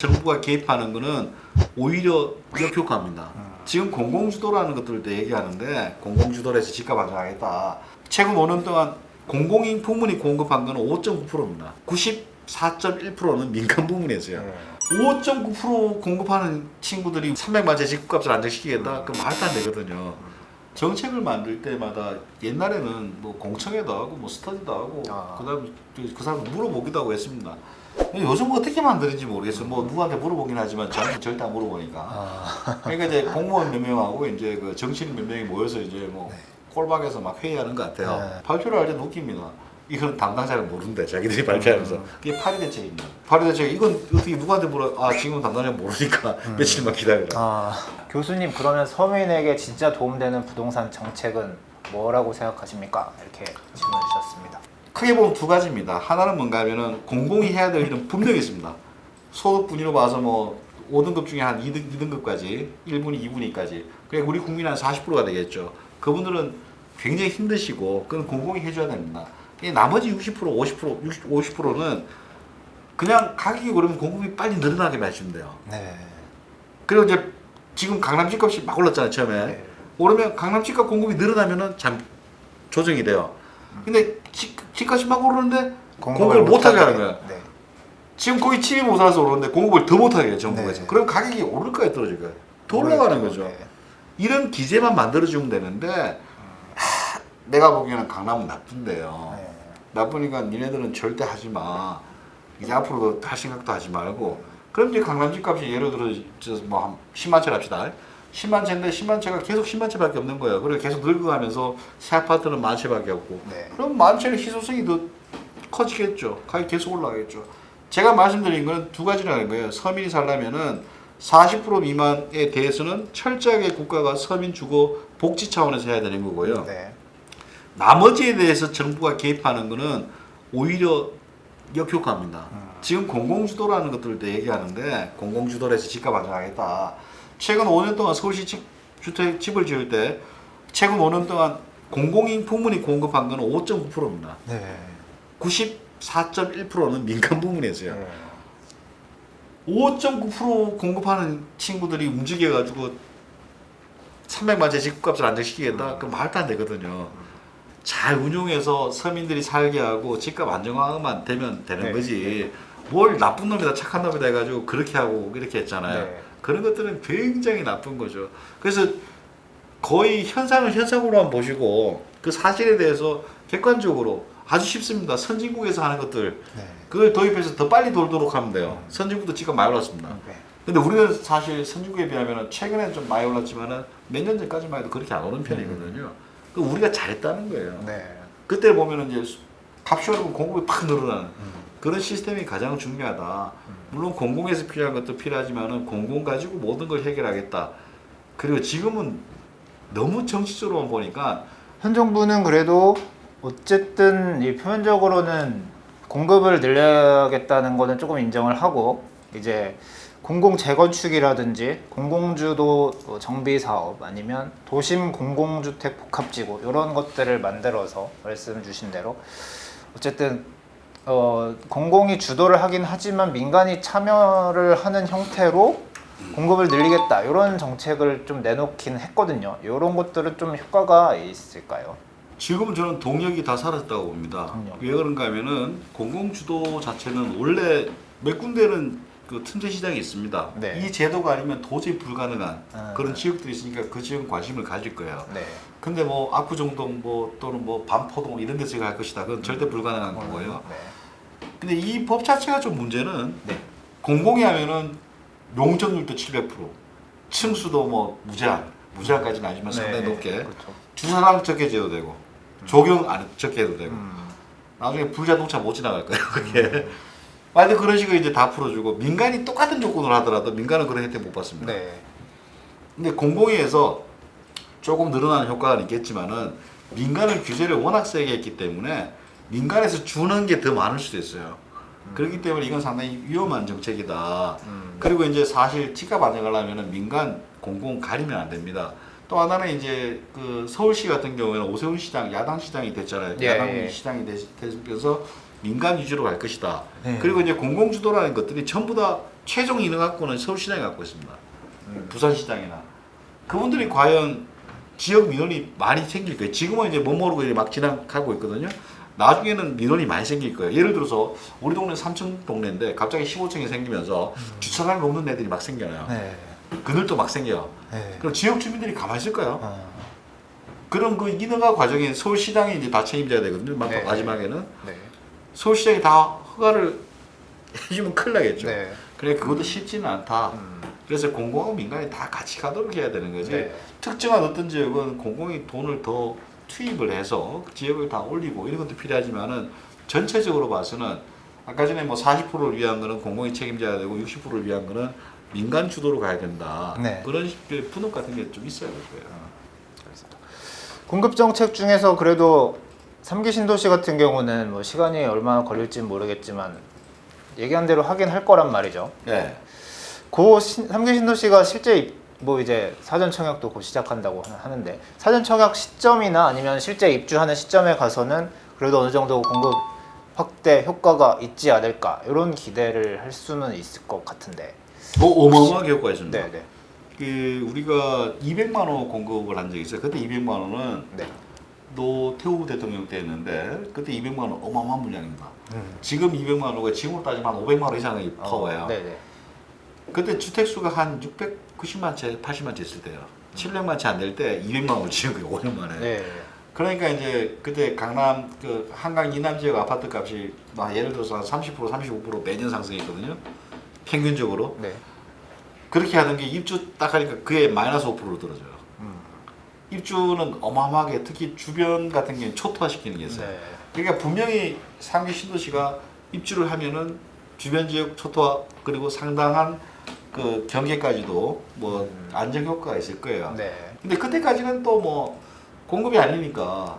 정부가 개입하는 거는 오히려 역효과입니다. 지금 공공주도라는 것들도 얘기하는데 공공주도로 해서 집값 안정하겠다. 최근 5년 동안 공공인 부문이 공급한 거는 5.9%입니다. 94.1%는 민간 부문이었어요. 5.9% 공급하는 친구들이 300만 채 집값을 안정시키겠다? 그럼 말도 안 되거든요. 정책을 만들 때마다 옛날에는 뭐 공청회도 하고 뭐 스터디도 하고 그다음 그 사람 물어보기도 하고 했습니다. 요즘 어떻게 만드는지 모르겠어요. 뭐 누구한테 물어보긴 하지만 저한테 절대 안 물어보니까. 그러니까 이제 공무원 몇 명하고 이제 그 정치인 몇 명이 모여서 이제 뭐 꼴박에서 막 회의하는 것 같아요. 발표를 할 때는 웃깁니다. 이건 담당자를 모른대 자기들이 발표하면서. 그게 파리 대책입니다. 파리 대책 이건 어떻게 누구한테 물어? 지금 담당자 모르니까 며칠만 기다려라. 교수님 그러면 서민에게 진짜 도움되는 부동산 정책은 뭐라고 생각하십니까? 이렇게 질문 주셨습니다. 크게 보면 두 가지입니다. 하나는 뭔가 하면은 공공이 해야 될 일은 분명히 있습니다. 소득 분위로 봐서 뭐 5등급 중에 한 2등급까지 1분위, 2분위까지 그래 우리 국민 한 40%가 되겠죠. 그분들은 굉장히 힘드시고 그건 공공이 해줘야 됩니다. 나머지 60%, 50%는 그냥 가격이 오르면 공급이 빨리 늘어나게 해주면 돼요. 네. 그리고 이제 지금 강남 집값이 막 올랐잖아요 처음에. 네. 오르면 강남 집값 공급이 늘어나면은 참 조정이 돼요. 근데 집값이 막 오르는데 공급을 못하게 하는 거야. 네. 지금 거의 집이 모자라서 오르는데 공급을 더 못하게 해요 정부가. 네. 그럼 가격이 오를까요 떨어질까요? 더 올라가는 거죠. 네. 이런 기제만 만들어주면 되는데 내가 보기에는 강남은 나쁜데요. 네. 나쁘니까 니네들은 절대 하지 마. 이제 앞으로도 할 생각도 하지 말고. 그럼 이제 강남 집값이 예를 들어 뭐 한 10만 채 합시다. 10만 채인데 10만 채가 계속 10만 채밖에 없는 거예요. 그리고 계속 늙어가면서 새 아파트는 만 채밖에 없고. 네. 그럼 만 채는 희소성이 더 커지겠죠. 가격이 계속 올라가겠죠. 제가 말씀드린 건 두 가지라는 거예요. 서민이 살려면은 40% 미만에 대해서는 철저하게 국가가 서민 주거 복지 차원에서 해야 되는 거고요. 네. 나머지에 대해서 정부가 개입하는 거는 오히려 역효과입니다. 지금 공공주도라는 것들도 얘기하는데 공공주도로 해서 집값 안정하겠다. 최근 5년 동안 서울시 주택 집을 지을 때 최근 5년 동안 공공인 부문이 공급한 거는 5.9%입니다. 네. 94.1%는 민간 부문이었어요. 네. 5.9% 공급하는 친구들이 움직여가지고 300만 채 집값을 안정시키겠다? 그 말도 안 되거든요. 잘 운용해서 서민들이 살게 하고 집값 안정화만 되면 되는 네. 거지. 뭘 나쁜 놈이다 착한 놈이다 해가지고 그렇게 하고 이렇게 했잖아요. 네. 그런 것들은 굉장히 나쁜 거죠. 그래서 거의 현상을 현상으로만 보시고 그 사실에 대해서 객관적으로 아주 쉽습니다. 선진국에서 하는 것들 네. 그걸 도입해서 더 빨리 돌도록 하면 돼요. 선진국도 집값 많이 올랐습니다. 네. 근데 우리는 사실 선진국에 비하면 최근에 좀 많이 올랐지만은 몇 년 전까지만 해도 그렇게 안 오른 편이거든요. 그 우리가 잘했다는 거예요. 네. 그때 보면은 이제 값이 오르면 공급이 팍 늘어나는 그런 시스템이 가장 중요하다. 물론 공공에서 필요한 것도 필요하지만은 공공 가지고 모든 걸 해결하겠다. 그리고 지금은 너무 정치적으로만 보니까 현 정부는 그래도 어쨌든 이 표면적으로는 공급을 늘려야겠다는 거는 조금 인정을 하고 이제 공공 재건축이라든지 공공주도 정비 사업 아니면 도심 공공주택 복합지구 이런 것들을 만들어서 말씀 주신 대로 어쨌든 공공이 주도를 하긴 하지만 민간이 참여를 하는 형태로 공급을 늘리겠다 이런 정책을 좀 내놓긴 했거든요. 이런 것들은 좀 효과가 있을까요? 지금은 저는 동력이 다 사라졌다고 봅니다. 동력. 왜 그런가 하면은 공공주도 자체는 원래 몇 군데는 그 틈새 시장이 있습니다. 네. 이 제도가 아니면 도저히 불가능한 아. 그런 지역들이 있으니까 그 지역은 관심을 가질 거예요. 네. 근데 뭐 압구정동 뭐 또는 뭐 반포동 이런 데서 갈 것이다. 그건 절대 불가능한 거고요. 네. 근데 이 법 자체가 좀 문제는 네. 공공이 하면은 용적률도 700%, 층수도 뭐 무제한까지는 아니지만 상당히 네. 높게 그렇죠. 주차장 적게 지어도 되고 조경 안 적게 해도 되고 음. 나중에 불자동차 못 지나갈 거예요. 그게 완전 그런 식으로 이제 다 풀어주고 민간이 똑같은 조건을 하더라도 민간은 그런 혜택 못 받습니다. 네. 근데 공공위에서 조금 늘어나는 효과가 있겠지만은 민간은 규제를 워낙 세게 했기 때문에 민간에서 주는 게 더 많을 수도 있어요. 그렇기 때문에 이건 상당히 위험한 정책이다. 그리고 이제 사실 집값 안정하려면 민간 공공 가리면 안 됩니다. 또 하나는 이제 그 서울시 같은 경우에는 오세훈 시장 야당 시장이 됐잖아요. 예, 야당 예. 시장이 되면서 민간 위주로 갈 것이다. 네. 그리고 이제 공공주도라는 것들이 전부 다 최종 인허가권은 서울시장이 갖고 있습니다. 부산시장이나 그분들이 과연 지역 민원이 많이 생길 거예요. 지금은 이제 못 모르고 이제 막 지나가고 있거든요. 나중에는 민원이 많이 생길 거예요. 예를 들어서 우리 동네 3층 동네인데 갑자기 15층이 생기면서 주차장이 없는 애들이 막 생겨나요. 네. 그늘도 막 생겨요. 네. 그럼 지역 주민들이 가만히 있을까요? 어. 그럼 그 인허가 과정에 서울시장이 이제 다 책임져야 되거든요. 네. 마지막에는 네. 서울시장이 다 허가를 해주면 큰일 나겠죠. 네. 그래 그것도 쉽지는 않다. 그래서 공공하고 민간이 다 같이 가도록 해야 되는 거지. 네. 특정한 어떤 지역은 공공이 돈을 더 투입을 해서 그 지역을 다 올리고 이런 것도 필요하지만은 전체적으로 봐서는 아까 전에 뭐 40%를 위한 거는 공공이 책임져야 되고 60%를 위한 거는 민간 주도로 가야 된다. 네. 그런 식의 분업 같은 게 좀 있어야 될 거예요. 공급 정책 중에서 그래도 3기 신도시 같은 경우는 뭐 시간이 얼마나 걸릴지는 모르겠지만 얘기한 대로 하긴 할 거란 말이죠. 네. 그 3기 신도시가 실제 뭐 이제 사전 청약도 곧 시작한다고 하는데 사전 청약 시점이나 아니면 실제 입주하는 시점에 가서는 그래도 어느 정도 공급 확대 효과가 있지 않을까 이런 기대를 할 수는 있을 것 같은데. 뭐 어마어마하게 효과가 있습니다. 네네. 그 우리가 200만 원 공급을 한 적이 있어요. 그때 200만 원은 네. 노태우 대통령 때 했는데 그때 200만 원 어마어마한 물량입니다. 지금 200만 원과 지금으로 따지면 한 500만 원 이상의 파워예요. 네네. 그때 주택수가 한 690만 채, 80만 채 있을 때요. 700만 채 안 될 때 200만 원을 지은 거예요. 5년 만에. 네. 그러니까 이제 그때 강남 그 한강 이남 지역 아파트 값이 막 예를 들어서 한 30%, 35% 매년 상승했거든요. 평균적으로. 네. 그렇게 하는 게 입주 딱 하니까 그게 마이너스 5%로 떨어져요. 입주는 어마어마하게 특히 주변 같은 경우는 초토화시키는 게 있어요. 네. 그러니까 분명히 3기 신도시가 입주를 하면은 주변 지역 초토화 그리고 상당한 그 경계까지도 뭐 안정 효과가 있을 거예요. 네. 근데 그때까지는 또 뭐 공급이 아니니까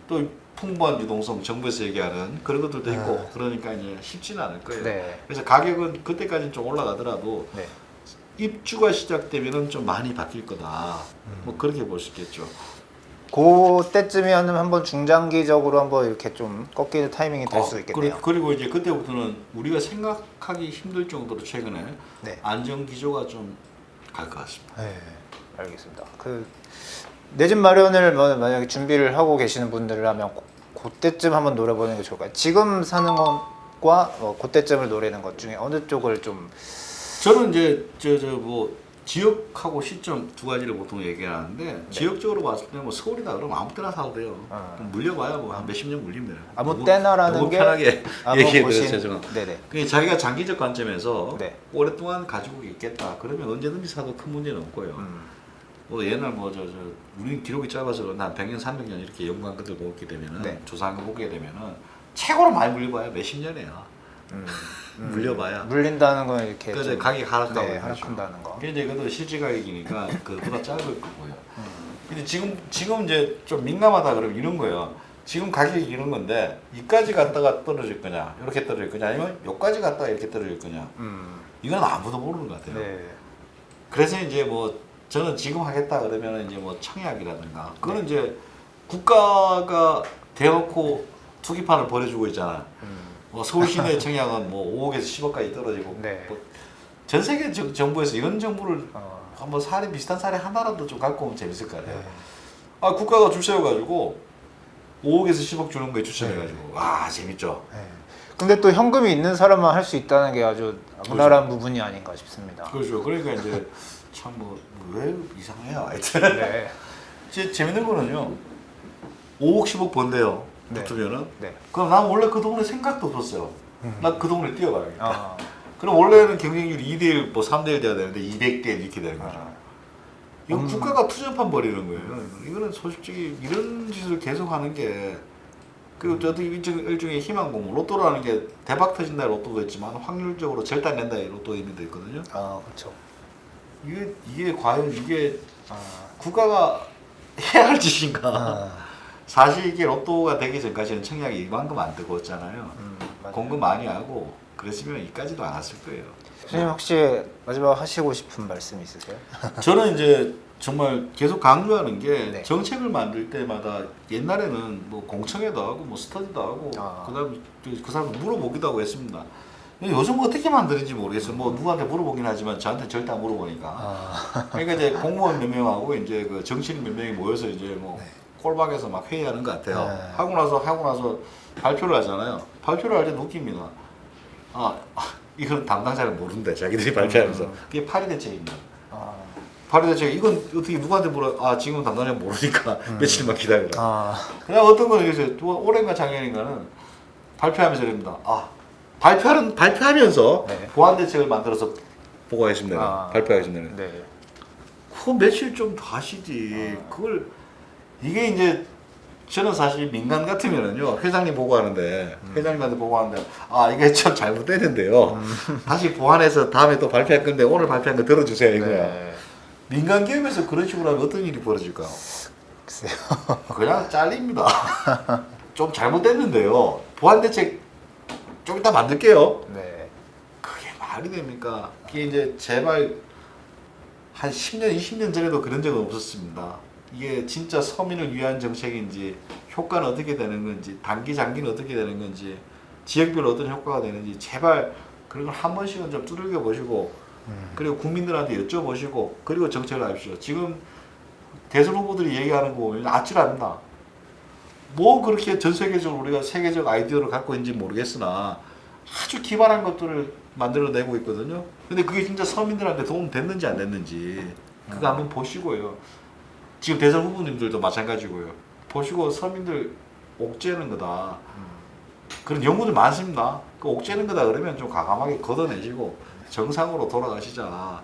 또 풍부한 유동성 정부에서 얘기하는 그런 것들도 있고 그러니까 이제 쉽지는 않을 거예요. 네. 그래서 가격은 그때까지는 좀 올라가더라도 네. 입주가 시작되면은 좀 많이 바뀔 거다. 뭐 그렇게 볼 수 있겠죠. 그때쯤이면 한번 중장기적으로 한번 이렇게 좀 꺾이는 타이밍이 될 수 있겠네요. 그리고 이제 그때부터는 우리가 생각하기 힘들 정도로 최근에 네. 안정 기조가 좀 갈 것 같습니다. 네, 알겠습니다. 그 내 집 마련을 만약에 준비를 하고 계시는 분들이라면 그때쯤 한번 노려보는 게 좋을까요? 지금 사는 것과 그때쯤을 노리는 것 중에 어느 쪽을 좀 저는 이제 뭐 지역하고 시점 두 가지를 보통 얘기하는데 지역적으로 봤을 때 뭐 서울이다 그러면 아무 때나 사도 돼요. 물려봐야 뭐 한 몇십 년 물리면 돼요. 아무 때나라는 너무 게 편하게 아무 얘기해드려요. 죄송합니다. 네네. 그게 자기가 장기적 관점에서 네. 오랫동안 가지고 있겠다. 그러면 언제든지 사도 큰 문제는 없고요. 뭐 옛날 뭐 우리 기록이 짧아서 난 100년, 300년 이렇게 연구한 것들 보게 되면은 네. 조사한 거 보게 되면은 최고로 많이 물려봐야 몇십 년이야. 물려봐야. 물린다는 건 이렇게 그래서 좀- 가격이 하락하고 네, 있는 거죠. 하락한다는 거. 근데 이제 그것도 실제 가격이니까 그보다 짧을 거고요. 근데 지금 이제 좀 민감하다 그러면 이런 거예요. 지금 가격이 이런 건데 이까지 갔다가 떨어질 거냐, 이렇게 떨어질 거냐, 아니면 여기까지 갔다가 이렇게 떨어질 거냐. 이건 아무도 모르는 것 같아요. 네. 그래서 이제 뭐 저는 지금 하겠다 그러면 이제 뭐 청약이라든가 그거는 이제 국가가 대놓고 투기판을 벌여주고 있잖아. 뭐 서울 시내 청약은 뭐 5억에서 10억까지 떨어지고 네. 뭐 전 세계 정부에서 이런 정부를 어. 한번 사례 비슷한 사례 하나라도 좀 갖고 오면 재밌을 것 같아요. 네. 아 국가가 줄 세워가지고 5억에서 10억 주는 거에 추천해가지고 와 재밌죠. 네. 근데 또 현금이 있는 사람만 할 수 있다는 게 아주 악랄한 부분이 아닌가 싶습니다. 그렇죠. 그러니까 이제 참 뭐 왜 이상해요. 하여튼 네. 재밌는 거는요. 5억 10억 번대요. 네. 붙으면은 네. 그럼 난 원래 그 동네 생각도 없었어요. 나 그 동네 뛰어가야겠다. 아. 그럼 원래는 경쟁률이 2대1, 뭐 3대1 돼야 되는데 200대1 이렇게 되는 거죠. 이건 국가가 투자판 벌이는 거예요. 이거는 솔직히 이런 짓을 계속 하는 게 그리고 저도 일종의 희망고문 로또라는 게 대박 터진다 로또도 있지만 확률적으로 절단 낸다 로또 의미도 있거든요. 아, 그렇죠. 이게 과연 이게 아. 국가가 해야 할 짓인가? 아. 사실 이게 로또가 되기 전까지는 청약이 이만큼 안 뜨거웠잖아요. 맞아요. 공급 많이 하고 그랬으면 이까지도 안 왔을 거예요. 선생님 혹시 마지막 하시고 싶은 말씀 있으세요? 저는 이제 정말 계속 강조하는 게 네. 정책을 만들 때마다 옛날에는 뭐 공청회도 하고 뭐 스터디도 하고 아. 그다음 그 사람 물어보기도 하고 했습니다. 요즘 어떻게 만드는지 모르겠어요. 뭐 누구한테 물어보긴 하지만 저한테 절대 안 물어보니까. 그러니까 이제 공무원 몇 명하고 이제 그 정치인 몇 명이 모여서 이제 뭐 꼴박에서 막 회의하는 것 같아요. 네. 하고 나서 발표를 하잖아요. 발표를 할 때는 웃깁니다. 이건 담당자를 모른대 자기들이 발표하면서. 그게 파리 대책입니다. 파리 대책 이건 어떻게 누구한테 물어? 지금 담당자 모르니까 며칠만 기다려라. 그냥 어떤 거는 이제 올해인가 작년인가는 발표하면서 이럽니다. 발표하면서 네. 보안 대책을 만들어서 보고하겠습니다. 발표하겠습니다. 네. 그 며칠 좀 더 하시지. 그걸 이게 이제 저는 사실 민간 같으면은요 회장님 보고하는데 회장님한테 보고하는데 이게 참 잘못됐는데요. 다시 보완해서 다음에 또 발표할 건데 오늘 발표한 거 들어주세요 이거야. 네. 민간 기업에서 그런 식으로 하면 어떤 일이 벌어질까요? 글쎄요. 그냥 잘립니다. 좀 잘못됐는데요. 보안 대책 좀 이따 만들게요. 네. 그게 말이 됩니까? 그게 이제 제발 한 10년, 20년 전에도 그런 적은 없었습니다. 이게 진짜 서민을 위한 정책인지 효과는 어떻게 되는 건지 단기 장기는 어떻게 되는 건지 지역별로 어떤 효과가 되는지 제발 그런 걸 한 번씩은 좀 두들겨 보시고 그리고 국민들한테 여쭤보시고 그리고 정책을 하십시오. 지금 대선 후보들이 얘기하는 거 보면 아찔합니다. 뭐 그렇게 전 세계적으로 우리가 세계적 아이디어를 갖고 있는지 모르겠으나 아주 기발한 것들을 만들어내고 있거든요. 근데 그게 진짜 서민들한테 도움 됐는지 안 됐는지 그거 한번 보시고요. 지금 대선 후보님들도 마찬가지고요. 보시고 서민들 옥죄는 거다. 그런 연구들 많습니다. 그 옥죄는 거다 그러면 좀 과감하게 걷어내시고 정상으로 돌아가시자.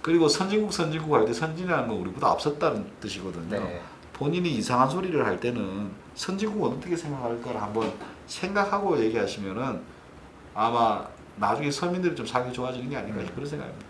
그리고 선진국 할 때 선진이라는 건 우리보다 앞섰다는 뜻이거든요. 네. 본인이 이상한 소리를 할 때는 선진국은 어떻게 생각할까를 한번 생각하고 얘기하시면은 아마 나중에 서민들이 좀 살기 좋아지는 게 아닌가 그런 생각입니다.